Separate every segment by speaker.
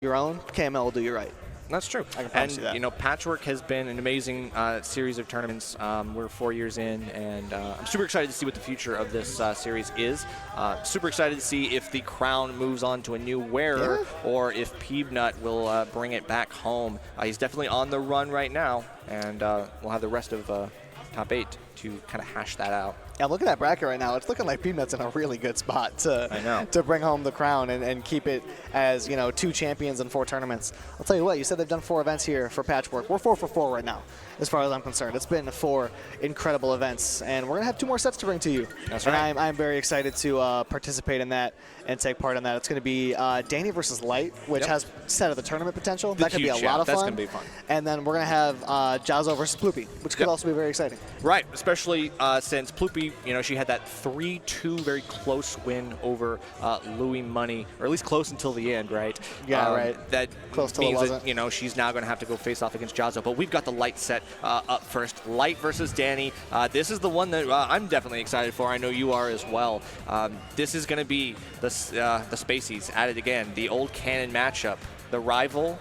Speaker 1: your own, KML will do you right.
Speaker 2: That's true.
Speaker 1: I can promise you that.
Speaker 2: You know, Patchwork has been an amazing series of tournaments. We're 4 years in, and I'm super excited to see what the future of this series is. Super excited to see if the crown moves on to a new wearer, or if Peanut will bring it back home. He's definitely on the run right now, and we'll have the rest of top 8 to kind of hash that out.
Speaker 1: Yeah, look at that bracket right now. It's looking like Peanut's in a really good spot to bring home the crown and keep it as, 2 champions in 4 tournaments. I'll tell you what, you said they've done 4 events here for Patchwork. We're 4 for 4 right now, as far as I'm concerned. It's been 4 incredible events, and we're going to have 2 more sets to bring to you.
Speaker 2: That's right.
Speaker 1: And I'm very excited to participate in that and take part in that. It's going to be Dany versus Light, which has set of the tournament potential. That could be a lot of fun.
Speaker 2: That's going to be fun.
Speaker 1: And then we're going to have Jazzo versus Ploopy, which could also be very exciting.
Speaker 2: Right, especially since Ploopy, she had that 3-2 very close win over Louis Money, or at least close until the end, right?
Speaker 1: Yeah, right.
Speaker 2: That
Speaker 1: close till
Speaker 2: means
Speaker 1: it wasn't.
Speaker 2: that, she's now going to have to go face off against Jazzo. But we've got the Light set up first. Light versus Dany. This is the one that I'm definitely excited for. I know you are as well. This is going to be the Spaceys at it again. The old canon matchup. The rival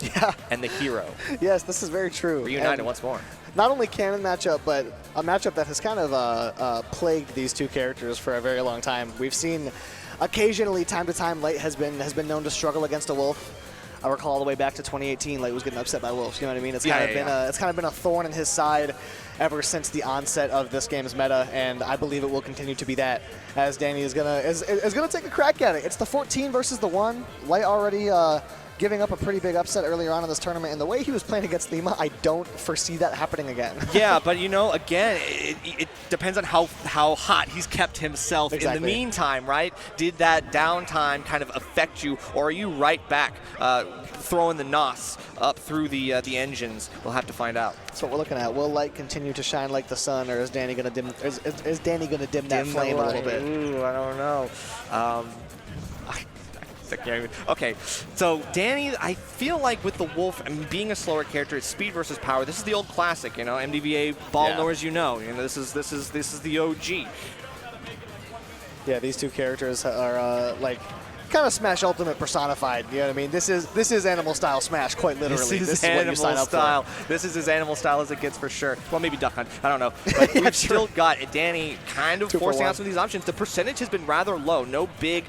Speaker 2: and the hero. Yes,
Speaker 1: this is very true.
Speaker 2: Reunited once more.
Speaker 1: Not only canon matchup, but a matchup that has kind of plagued these 2 characters for a very long time. We've seen occasionally, time to time, Light has been known to struggle against a Wolf. I recall all the way back to 2018, Light was getting upset by Wolves. You know what I mean? It's kind of been a thorn in his side ever since the onset of this game's meta, and I believe it will continue to be that, as Dany is gonna take a crack at it. It's the 14 versus the 1. Light already giving up a pretty big upset earlier on in this tournament, and the way he was playing against Lima, I don't foresee that happening again.
Speaker 2: Yeah, but again, it depends on how hot he's kept himself in the meantime, right? Did that downtime kind of affect you, or are you right back throwing the NOS up through the engines? We'll have to find out.
Speaker 1: That's what we're looking at. Will Light continue to shine like the sun, or is Dany going to dim? Is Dany going to dim that flame a little bit?
Speaker 2: Ooh, I don't know. Okay, so Dany, I feel like with the Wolf, being a slower character, it's speed versus power. This is the old classic, MDVA ball knowers, this is the OG.
Speaker 1: Yeah, these 2 characters are kind of Smash Ultimate personified. You know what I mean? This is Animal Style Smash, quite literally.
Speaker 2: This is what you sign up for. This is as Animal Style as it gets for sure. Well, maybe Duck Hunt. I don't know. But we've still got Dany kind of forcing out some of these options. The percentage has been rather low. No big,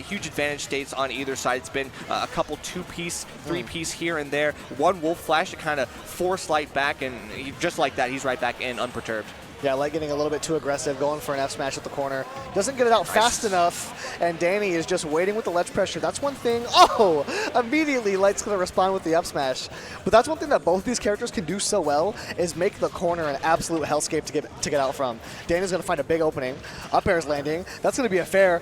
Speaker 2: huge advantage states on either side. It's been a couple 2-piece, 3-piece here and there. 1 Wolf Flash to kind of force Light back, and just like that, he's right back in unperturbed.
Speaker 1: Yeah, Light getting a little bit too aggressive, going for an F smash at the corner. Doesn't get it out fast enough, and Dany is just waiting with the ledge pressure. That's one thing. Oh! Immediately, Light's going to respond with the up smash. But that's one thing that both these characters can do so well, is make the corner an absolute hellscape to get out from. Dany's going to find a big opening. Up air's landing. That's going to be a fair.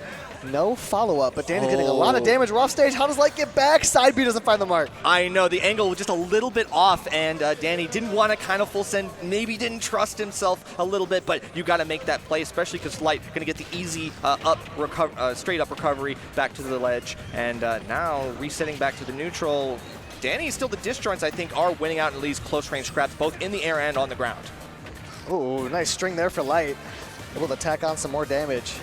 Speaker 1: No follow-up, but Dany's getting a lot of damage. We're off stage. How does Light get back? Side B doesn't find the mark.
Speaker 2: I know. The angle was just a little bit off, and Dany didn't want to kind of full send. Maybe didn't trust himself a little bit, but you got to make that play, especially because Light going to get the easy straight up recovery back to the ledge. And now resetting back to the neutral. Dany still the disjoints, I think, are winning out in these close-range scraps, both in the air and on the ground.
Speaker 1: Oh, nice string there for Light. Able to tack on some more damage.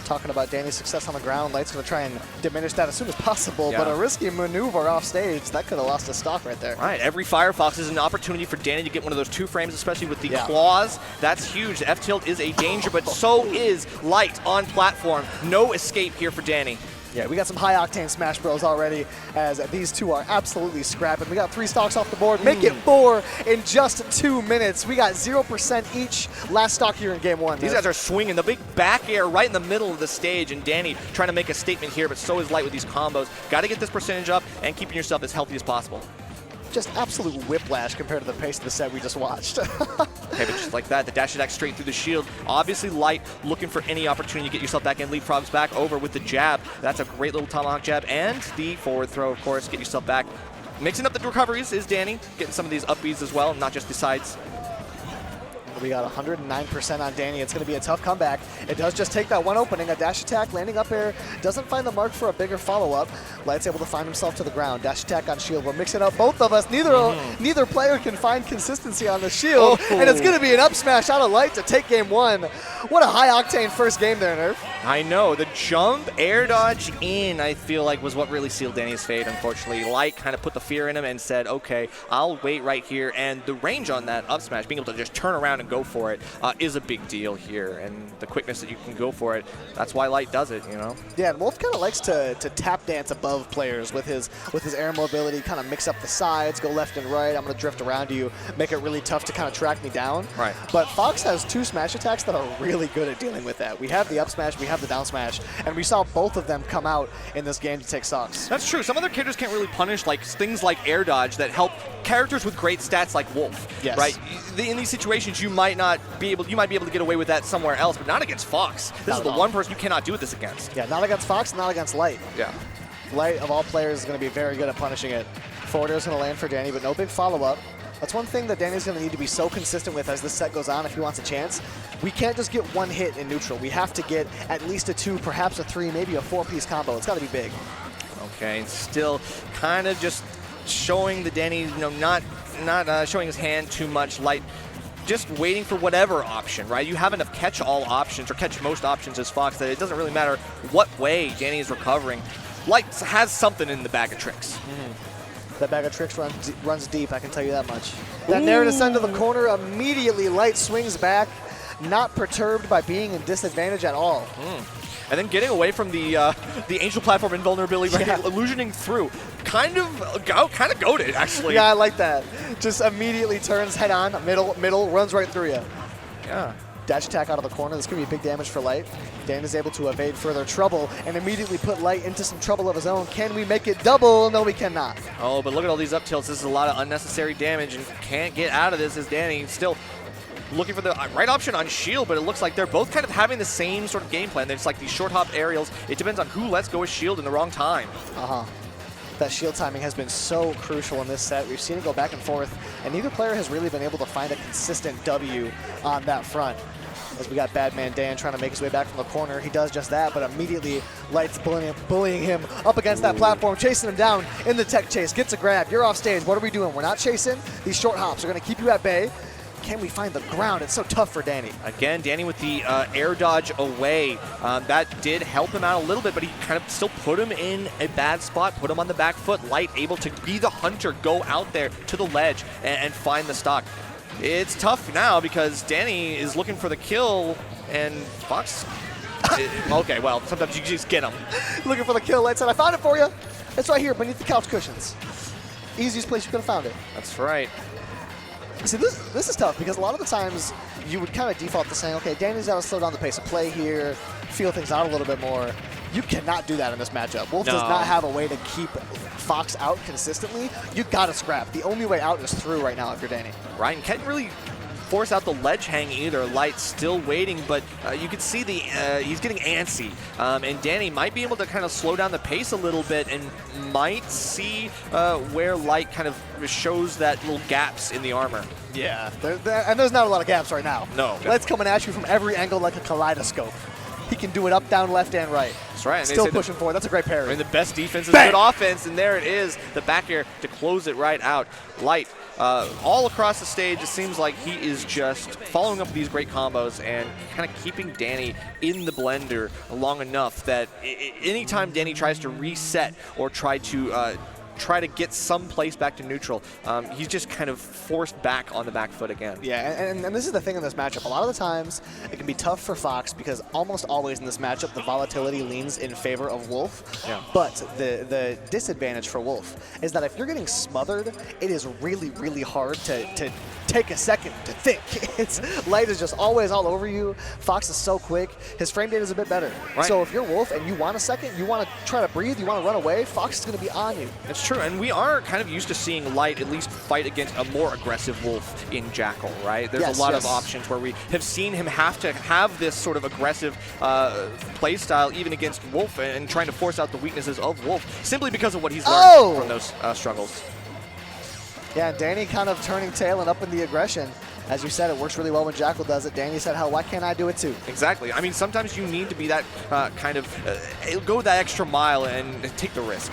Speaker 1: Talking about Dany's success on the ground, Light's going to try and diminish that as soon as possible, but a risky maneuver off stage, that could have lost his stock right there.
Speaker 2: Right, every Firefox is an opportunity for Dany to get one of those 2 frames, especially with the claws. That's huge. F-tilt is a danger, but so is Light on platform. No escape here for Dany.
Speaker 1: Yeah, we got some high-octane Smash Bros already, as these 2 are absolutely scrapping. We got 3 stocks off the board, make it 4 in just 2 minutes. We got 0% each last stock here in game 1.
Speaker 2: These guys are swinging the big back air right in the middle of the stage, and Dany trying to make a statement here, but so is Light with these combos. Got to get this percentage up and keeping yourself as healthy as possible.
Speaker 1: Just absolute whiplash compared to the pace of the set we just watched.
Speaker 2: Okay, but just like that, the dash attack straight through the shield. Obviously, Light looking for any opportunity to get yourself back in. Leapfrogs back over with the jab. That's a great little tomahawk jab. And the forward throw, of course, get yourself back. Mixing up the recoveries is Dany, getting some of these up Bs as well, not just the sides.
Speaker 1: We got 109% on Dany. It's going to be a tough comeback. It does just take that 1 opening. A dash attack, landing up air, doesn't find the mark for a bigger follow-up. Light's able to find himself to the ground. Dash attack on shield. We're mixing up both of us. Neither player can find consistency on the shield. And it's going to be an up smash out of Light to take game 1. What a high-octane first game there, Nerf.
Speaker 2: I know. The jump, air dodge in, I feel like, was what really sealed Dany's fate, unfortunately. Light kind of put the fear in him and said, okay, I'll wait right here. And the range on that up smash, being able to just turn around and go for it, is a big deal here. And the quickness that you can go for it, that's why Light does it, you know?
Speaker 1: Yeah, and Wolf kind of likes to tap dance above players with his air mobility, kind of mix up the sides, go left and right. I'm going to drift around you, make it really tough to kind of track me down.
Speaker 2: Right.
Speaker 1: But Fox has 2 smash attacks that are really good at dealing with that. We have the up smash, we have the down smash, and we saw both of them come out in this game to take stocks.
Speaker 2: That's true. Some other characters can't really punish like things like air dodge that help characters with great stats like Wolf.
Speaker 1: Yes.
Speaker 2: Right. In these situations, you might be able to get away with that somewhere else, but not against Fox. This is the one person you cannot do this against.
Speaker 1: Yeah, not against Fox, not against Light.
Speaker 2: Yeah.
Speaker 1: Light, of all players, is going to be very good at punishing it. Forward air is going to land for Dany, but no big follow-up. That's one thing that Dany's going to need to be so consistent with as this set goes on if he wants a chance. We can't just get 1 hit in neutral. We have to get at least a 2, perhaps a 3, maybe a 4-piece combo. It's got to be big.
Speaker 2: Okay, and still kind of just showing the Dany, you know, not showing his hand too much. Light just waiting for whatever option, right? You have enough catch-all options or catch most options as Fox that it doesn't really matter what way Dany is recovering. Light has something in the bag of tricks.
Speaker 1: That bag of tricks runs deep, I can tell you that much. That Nair descend to the corner, immediately Light swings back, not perturbed by being in disadvantage at all.
Speaker 2: And then getting away from the Angel Platform invulnerability, right? Illusioning through. Kind of goated, actually.
Speaker 1: Yeah, I like that. Just immediately turns head on, middle, runs right through you.
Speaker 2: Yeah.
Speaker 1: Dash attack out of the corner. This could be big damage for Light. Dan is able to evade further trouble and immediately put Light into some trouble of his own. Can we make it double? No, we cannot.
Speaker 2: Oh, but look at all these up tilts. This is a lot of unnecessary damage and can't get out of this as Dany still looking for the right option on shield, but it looks like they're both kind of having the same sort of game plan. There's like these short hop aerials. It depends on who lets go with shield in the wrong time.
Speaker 1: That shield timing has been so crucial in this set. We've seen it go back and forth, and neither player has really been able to find a consistent W on that front. As we got Badman Dan trying to make his way back from the corner. He does just that, but immediately Light's bullying him up against that platform, chasing him down in the tech chase. Gets a grab. You're off stage. What are we doing? We're not chasing. These short hops are going to keep you at bay. Can we find the ground? It's so tough for Dany.
Speaker 2: Again, Dany with the air dodge away. That did help him out a little bit, but he kind of still put him in a bad spot, put him on the back foot. Light able to be the hunter, go out there to the ledge and find the stock. It's tough now because Dany is looking for the kill, and Fox... okay, well, sometimes you just get him.
Speaker 1: Looking for the kill. Light said, I found it for you. It's right here beneath the couch cushions. Easiest place you could have found it.
Speaker 2: That's right.
Speaker 1: See, this is tough because a lot of the times you would kind of default to saying, okay, Dany's got to slow down the pace of play here, feel things out a little bit more. You cannot do that in this matchup. Wolf does not have a way to keep Fox out consistently. You got to scrap. The only way out is through right now if you're Dany.
Speaker 2: Ryan can't really force out the ledge hang either. Light still waiting, but you can see he's getting antsy. And Dany might be able to kind of slow down the pace a little bit and might see where Light kind of shows that little gaps in the armor.
Speaker 1: Yeah, and there's not a lot of gaps right now.
Speaker 2: No.
Speaker 1: Light's coming at you from every angle like a kaleidoscope. He can do it up, down, left, and right.
Speaker 2: That's right. And
Speaker 1: still pushing forward. That's a great parry.
Speaker 2: I mean, the best defense is good offense, and there it is. The back air to close it right out. Light, all across the stage, it seems like he is just following up these great combos and kind of keeping Dany in the blender long enough that anytime Dany tries to reset or try to get some place back to neutral, he's just kind of forced back on the back foot again.
Speaker 1: Yeah, and this is the thing in this matchup. A lot of the times, it can be tough for Fox because almost always in this matchup, the volatility leans in favor of Wolf.
Speaker 2: Yeah.
Speaker 1: But the disadvantage for Wolf is that if you're getting smothered, it is really, really hard to take a second to think. Light is just always all over you. Fox is so quick. His frame data is a bit better.
Speaker 2: Right.
Speaker 1: So if you're Wolf and you want a second, you want to try to breathe, you want to run away, Fox is going to be on you.
Speaker 2: It's true, and we are kind of used to seeing Light at least fight against a more aggressive Wolf in Jackal, right? There's a lot of options where we have seen him have to have this sort of aggressive play style even against Wolf and trying to force out the weaknesses of Wolf simply because of what he's learned from those struggles.
Speaker 1: Yeah, Dany kind of turning tail and up in the aggression. As you said, it works really well when Jackal does it. Dany said, hell, why can't I do it too?
Speaker 2: Exactly. I mean, sometimes you need to be that kind of, go that extra mile and take the risk.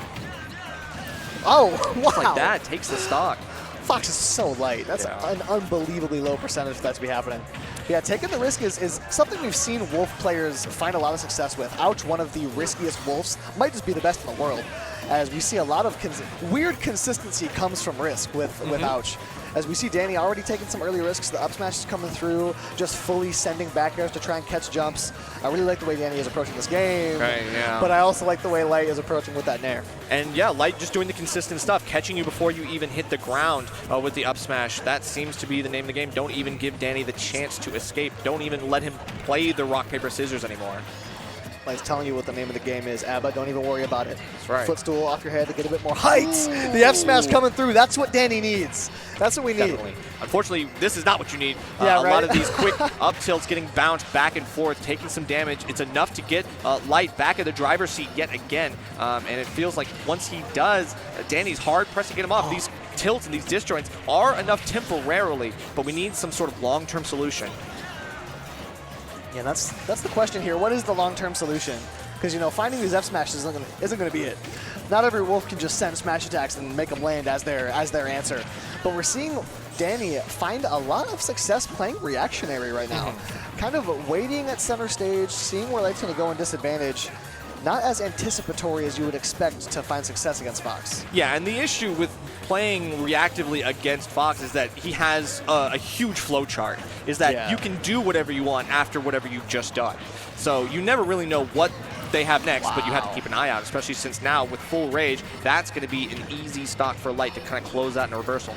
Speaker 1: Oh, wow.
Speaker 2: Just like that, takes the stock.
Speaker 1: Fox is so light. That's an unbelievably low percentage for that to be happening. Yeah, taking the risk is something we've seen Wolf players find a lot of success with. Ouch, one of the riskiest Wolves, might just be the best in the world, as we see a lot of weird consistency comes from risk with Ouch. As we see Dany already taking some early risks, the up smash is coming through, just fully sending back airs to try and catch jumps. I really like the way Dany is approaching this game,
Speaker 2: right, yeah.
Speaker 1: But I also like the way Light is approaching with that nair.
Speaker 2: And yeah, Light just doing the consistent stuff, catching you before you even hit the ground with the up smash. That seems to be the name of the game. Don't even give Dany the chance to escape. Don't even let him play the rock, paper, scissors anymore.
Speaker 1: Light's telling you what the name of the game is, Abba. Don't even worry about it.
Speaker 2: That's right.
Speaker 1: Footstool off your head to get a bit more height. The F smash coming through. That's what Dany needs. That's what we need.
Speaker 2: Definitely. Unfortunately, this is not what you need.
Speaker 1: Yeah,
Speaker 2: a
Speaker 1: right?
Speaker 2: lot of these quick up tilts getting bounced back and forth, taking some damage. It's enough to get Light back in the driver's seat yet again. And it feels like once he does, Dany's hard pressed to get him off. These tilts and these disjoints are enough temporarily, but we need some sort of long-term solution.
Speaker 1: Yeah, that's the question here. What is the long-term solution? Because, you know, finding these F smashes isn't going to be it. Not every Wolf can just send smash attacks and make them land as their answer. But we're seeing Dany find a lot of success playing reactionary right now. Kind of waiting at center stage, seeing where Light's going to go in disadvantage. Not as anticipatory as you would expect to find success against Fox.
Speaker 2: Yeah, and the issue with playing reactively against Fox is that he has a huge flow chart, is that you can do whatever you want after whatever you've just done. So you never really know what they have next, but you have to keep an eye out, especially since now with full rage, that's going to be an easy stock for Light to kind of close out in a reversal.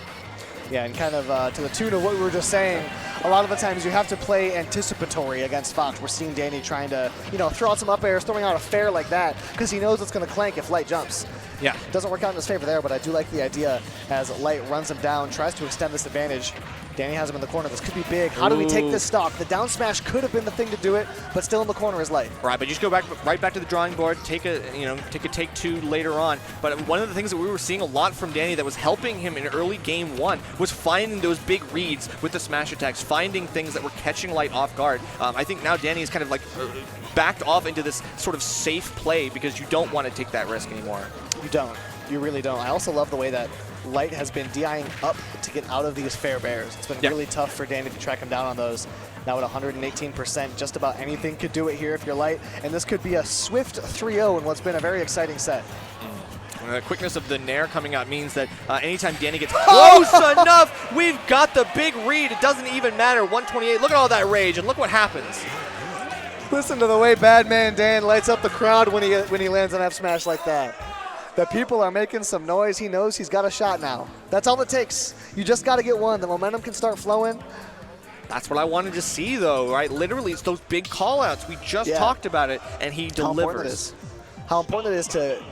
Speaker 1: Yeah, and kind of to the tune of what we were just saying, a lot of the times you have to play anticipatory against Fox. We're seeing Dany trying to, you know, throw out some up airs, throwing out a fair like that, because he knows it's going to clank if Light jumps.
Speaker 2: Yeah.
Speaker 1: Doesn't work out in his favor there, but I do like the idea as Light runs him down, tries to extend this advantage. Dany has him in the corner. This could be big. How do we take this stock? The down smash could have been the thing to do it, but still in the corner is Light.
Speaker 2: Right, but you just go right back to the drawing board, take a take two later on. But one of the things that we were seeing a lot from Dany that was helping him in early game one was finding those big reads with the smash attacks, finding things that were catching Light off guard. I think now Dany is kind of like backed off into this sort of safe play because you don't want to take that risk anymore.
Speaker 1: You don't. You really don't. I also love the way that Light has been DIing up to get out of these fair bears. It's been really tough for Dany to track him down on those. Now at 118%, just about anything could do it here if you're Light, and this could be a swift 3-0 in what's been a very exciting set.
Speaker 2: The quickness of the nair coming out means that anytime Dany gets close enough, we've got the big read. It doesn't even matter. 128, look at all that rage, and look what happens.
Speaker 1: Listen to the way Bad Man Dan lights up the crowd when he lands an F smash like that. The people are making some noise. He knows he's got a shot now. That's all it takes. You just got to get one. The momentum can start flowing.
Speaker 2: That's what I wanted to see, though, right? Literally, it's those big call-outs. We just talked about it, and he delivers.
Speaker 1: How important it is to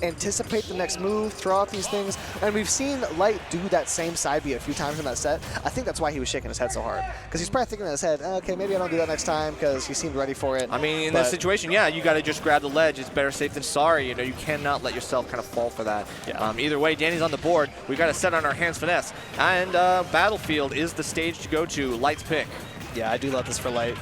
Speaker 1: anticipate the next move, throw out these things. And we've seen Light do that same side B a few times in that set. I think that's why he was shaking his head so hard. Because he's probably thinking in his head, okay, maybe I don't do that next time, because he seemed ready for it.
Speaker 2: I mean, in this situation, yeah, you got to just grab the ledge. It's better safe than sorry. You know, you cannot let yourself kind of fall for that.
Speaker 1: Yeah.
Speaker 2: Either way, Dany's on the board. We've got to set on our hands finesse. And Battlefield is the stage to go to. Light's pick.
Speaker 1: Yeah, I do love this for Light.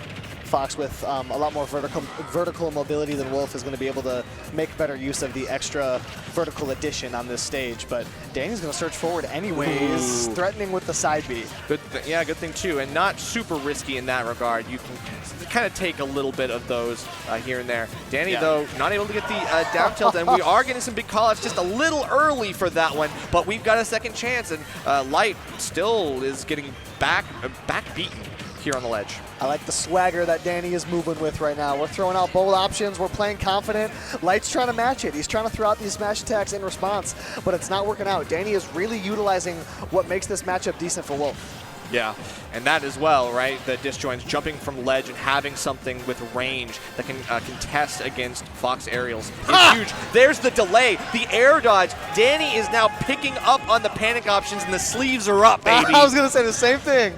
Speaker 1: Fox with a lot more vertical mobility than Wolf is going to be able to make better use of the extra vertical addition on this stage. But Dany's going to search forward anyways, threatening with the side B.
Speaker 2: Good thing too, and not super risky in that regard. You can kind of take a little bit of those here and there. Dany, though, not able to get the down tilt, and we are getting some big call-outs just a little early for that one, but we've got a second chance, and Light still is getting back beaten here on the ledge.
Speaker 1: I like the swagger that Dany is moving with right now. We're throwing out bold options. We're playing confident. Light's trying to match it. He's trying to throw out these smash attacks in response, but it's not working out. Dany is really utilizing what makes this matchup decent for Wolf.
Speaker 2: Yeah, and that as well, right? The disjoints, jumping from ledge and having something with range that can contest against Fox aerials is huge. There's the delay, the air dodge. Dany is now picking up on the panic options, and the sleeves are up, baby.
Speaker 1: I was going to say the same thing.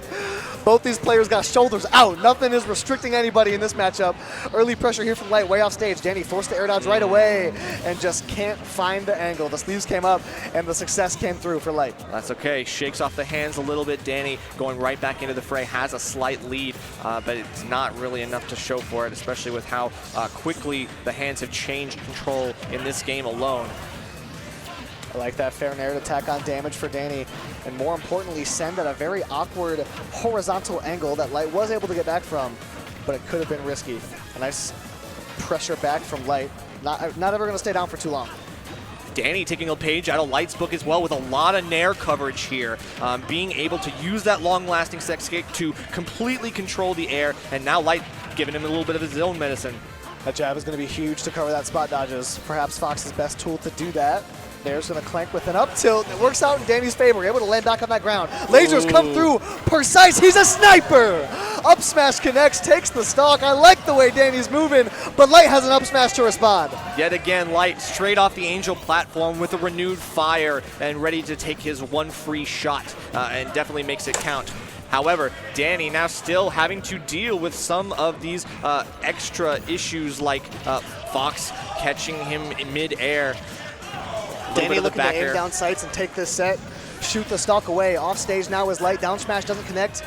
Speaker 1: Both these players got shoulders out. Nothing is restricting anybody in this matchup. Early pressure here from Light, way off stage. Dany forced the air dodge right away and just can't find the angle. The sleeves came up, and the success came through for Light.
Speaker 2: That's okay. Shakes off the hands a little bit. Dany going right back into the fray, has a slight lead, but it's not really enough to show for it, especially with how quickly the hands have changed control in this game alone.
Speaker 1: I like that fair nair attack on damage for Dany, and more importantly, send at a very awkward horizontal angle that Light was able to get back from, but it could have been risky. A nice pressure back from Light. Not ever going to stay down for too long.
Speaker 2: Dany taking a page out of Light's book as well with a lot of nair coverage here. Being able to use that long-lasting sex kick to completely control the air, and now Light giving him a little bit of his own medicine.
Speaker 1: That jab is going to be huge to cover that spot dodges. Perhaps Fox's best tool to do that. Nair's going to clank with an up tilt. It works out in Dany's favor. Able to land back on that ground. Lasers come through. Precise. He's a sniper. Up smash connects. Takes the stock. I like the way Dany's moving, but Light has an up smash to respond.
Speaker 2: Yet again, Light straight off the Angel platform with a renewed fire and ready to take his one free shot and definitely makes it count. However, Dany now still having to deal with some of these extra issues like Fox catching him in mid-air.
Speaker 1: Dany looking to aim down sights and take this set, shoot the stock away. Off stage now is Light. Down smash doesn't connect.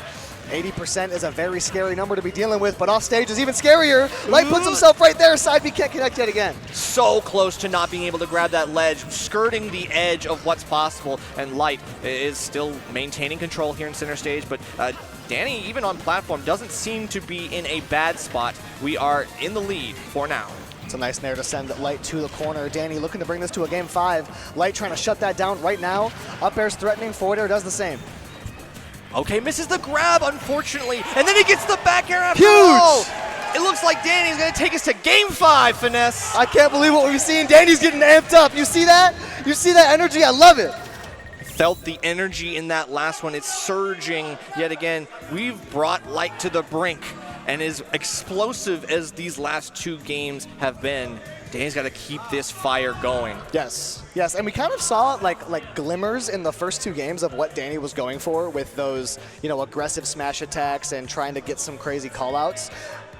Speaker 1: 80% is a very scary number to be dealing with, but off stage is even scarier. Light puts himself right there. Side B can't connect yet again.
Speaker 2: So close to not being able to grab that ledge, skirting the edge of what's possible, and Light is still maintaining control here in center stage, but Dany, even on platform, doesn't seem to be in a bad spot. We are in the lead for now.
Speaker 1: It's a nice nair to send Light to the corner. Dany looking to bring this to a game 5. Light trying to shut that down right now. Up air's threatening. Forward air does the same.
Speaker 2: Okay, misses the grab, unfortunately, and then he gets the back air after
Speaker 1: Huge!
Speaker 2: all. It looks like Dany's going to take us to game 5, Finesse.
Speaker 1: I can't believe what we've seen. Dany's getting amped up. You see that? You see that energy? I love it.
Speaker 2: Felt the energy in that last one. It's surging yet again. We've brought Light to the brink, and as explosive as these last 2 games have been, Dany's got to keep this fire going.
Speaker 1: Yes, yes, and we kind of saw like glimmers in the first 2 games of what Dany was going for with those, aggressive smash attacks and trying to get some crazy callouts.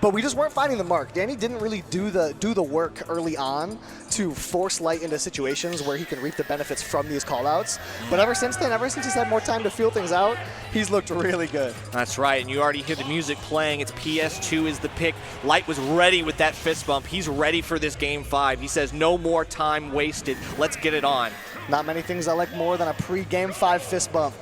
Speaker 1: But we just weren't finding the mark. Dany didn't really do the work early on to force Light into situations where he can reap the benefits from these callouts. But ever since then, ever since he's had more time to feel things out, he's looked really good.
Speaker 2: That's right, and you already hear the music playing. It's PS2 is the pick. Light was ready with that fist bump. He's ready for this game 5. He says, no more time wasted. Let's get it on.
Speaker 1: Not many things I like more than a pre-game 5 fist bump.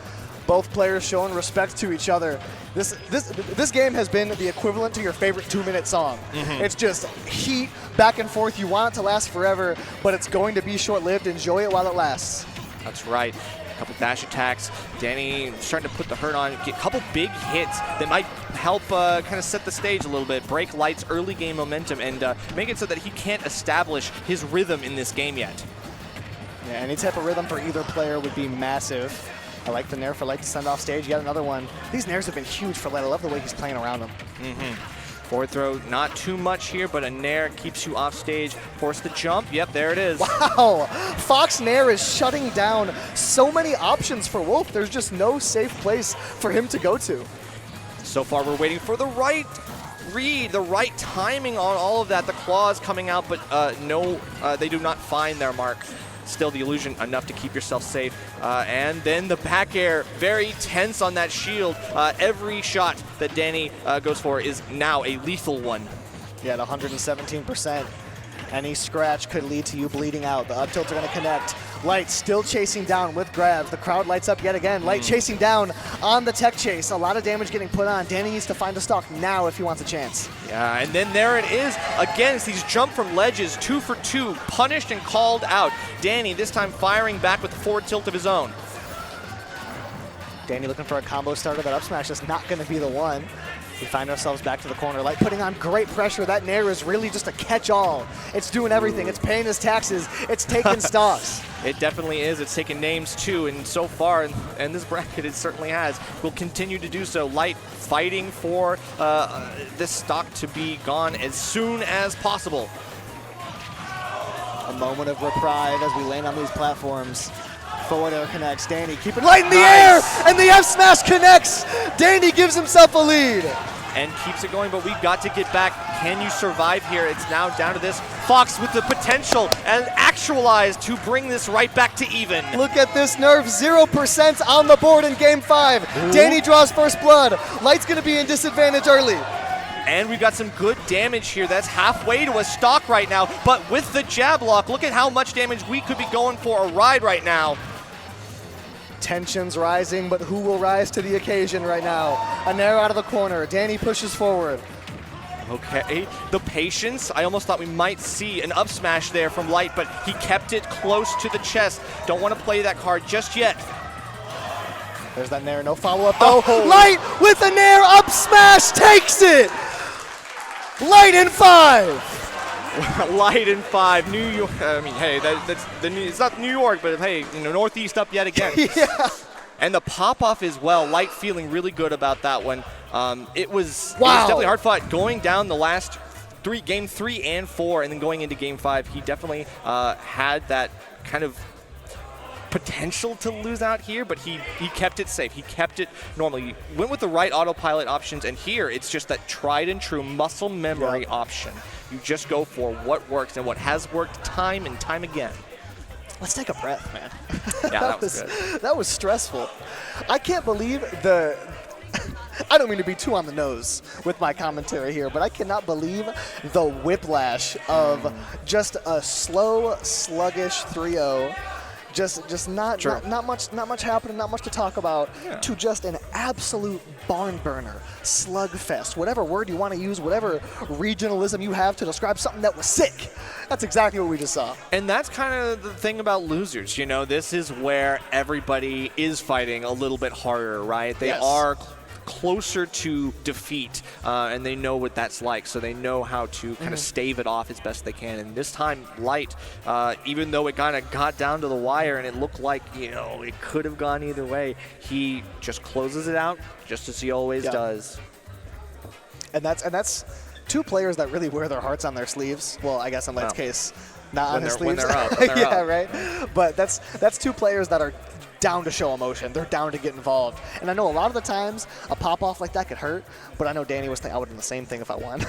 Speaker 1: Both players showing respect to each other. This game has been the equivalent to your favorite 2-minute song. It's just heat, back and forth. You want it to last forever, but it's going to be short-lived. Enjoy it while it lasts.
Speaker 2: That's right. A couple dash attacks. Dany starting to put the hurt on. Get a couple big hits that might help kind of set the stage a little bit, break Light's early game momentum, and make it so that he can't establish his rhythm in this game yet.
Speaker 1: Yeah, any type of rhythm for either player would be massive. I like the nair for Light to send off stage. Yet another one. These nairs have been huge for Light. I love the way he's playing around them.
Speaker 2: Forward throw, not too much here, but a nair keeps you off stage. Force the jump. Yep, there it is.
Speaker 1: Wow. Fox nair is shutting down so many options for Wolf. There's just no safe place for him to go to.
Speaker 2: So far, we're waiting for the right read, the right timing on all of that. The claws coming out, but no, they do not find their mark. Still the illusion enough to keep yourself safe. And then the back air, very tense on that shield. Every shot that Dany goes for is now a lethal one.
Speaker 1: Yeah, at 117%. Any scratch could lead to you bleeding out. The up tilts are going to connect. Light still chasing down with grabs. The crowd lights up yet again. Light chasing down on the tech chase. A lot of damage getting put on. Dany needs to find a stock now if he wants a chance.
Speaker 2: Yeah, and then there it is. Again, it's these jump from ledges, 2 for 2, punished and called out. Dany this time firing back with the forward tilt of his own.
Speaker 1: Dany looking for a combo starter. That up smash is not going to be the one. We find ourselves back to the corner. Light putting on great pressure. That nair is really just a catch-all. It's doing everything. It's paying his taxes. It's taking stocks.
Speaker 2: It definitely is. It's taken names too, and so far in this bracket it certainly has. Will continue to do so. Light fighting for this stock to be gone as soon as possible.
Speaker 1: A moment of reprieve as we land on these platforms. Forward air connects. Dany keeping Light in the air, and the F smash connects. Dany gives himself a lead.
Speaker 2: And keeps it going, but we've got to get back. Can you survive here? It's now down to this. Fox with the potential and actualized to bring this right back to even.
Speaker 1: Look at this nerve, 0% on the board in game 5. Dany draws first blood. Light's gonna be in disadvantage early.
Speaker 2: And we've got some good damage here. That's halfway to a stock right now. But with the jab lock, look at how much damage we could be going for a ride right now.
Speaker 1: Tensions rising, but who will rise to the occasion right now? A narrow out of the corner. Dany pushes forward.
Speaker 2: Okay, the patience. I almost thought we might see an up smash there from Light, but he kept it close to the chest. Don't want to play that card just yet.
Speaker 1: There's that nair, no follow-up though. Light with a nair up smash takes it! Light in 5!
Speaker 2: Light in 5, New York. I mean, hey, that's it's not New York, but hey, Northeast up yet again.
Speaker 1: Yeah.
Speaker 2: And the pop-off as well, Light feeling really good about that one. It was
Speaker 1: Wow.
Speaker 2: definitely hard fought. Going down the last game 3 and 4, and then going into game 5, he definitely had that kind of potential to lose out here, but he kept it safe. He kept it normal. He went with the right autopilot options, and here it's just that tried and true muscle memory option. You just go for what works and what has worked time and time again.
Speaker 1: Let's take a breath, man.
Speaker 2: Yeah, that was good.
Speaker 1: That was stressful. I can't believe I don't mean to be too on the nose with my commentary here, but I cannot believe the whiplash of just a slow, sluggish 3-0. Just not much happening, not much to talk about, to just an absolute barn burner, slugfest, whatever word you want to use, whatever regionalism you have to describe something that was sick. That's exactly what we just saw.
Speaker 2: And that's kind of the thing about losers, this is where everybody is fighting a little bit harder, right? They are closer to defeat, and they know what that's like, so they know how to kind of stave it off as best they can. And this time, Light, even though it kind of got down to the wire and it looked like, it could have gone either way, he just closes it out just as he always does. And
Speaker 1: that's two players that really wear their hearts on their sleeves. Well, I guess in Light's case, not on his sleeves.
Speaker 2: When they're up. When they're up.
Speaker 1: Right? But that's two players that are down to show emotion. They're down to get involved. And I know a lot of the times a pop-off like that could hurt, but I know Dany was thinking I would have done the same thing if I won.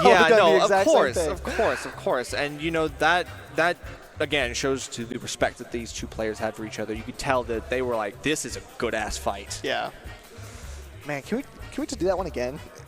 Speaker 2: Yeah, no, of course. And, that again shows to the respect that these two players had for each other. You could tell that they were like, this is a good-ass fight.
Speaker 1: Yeah. Man, can we just do that one again?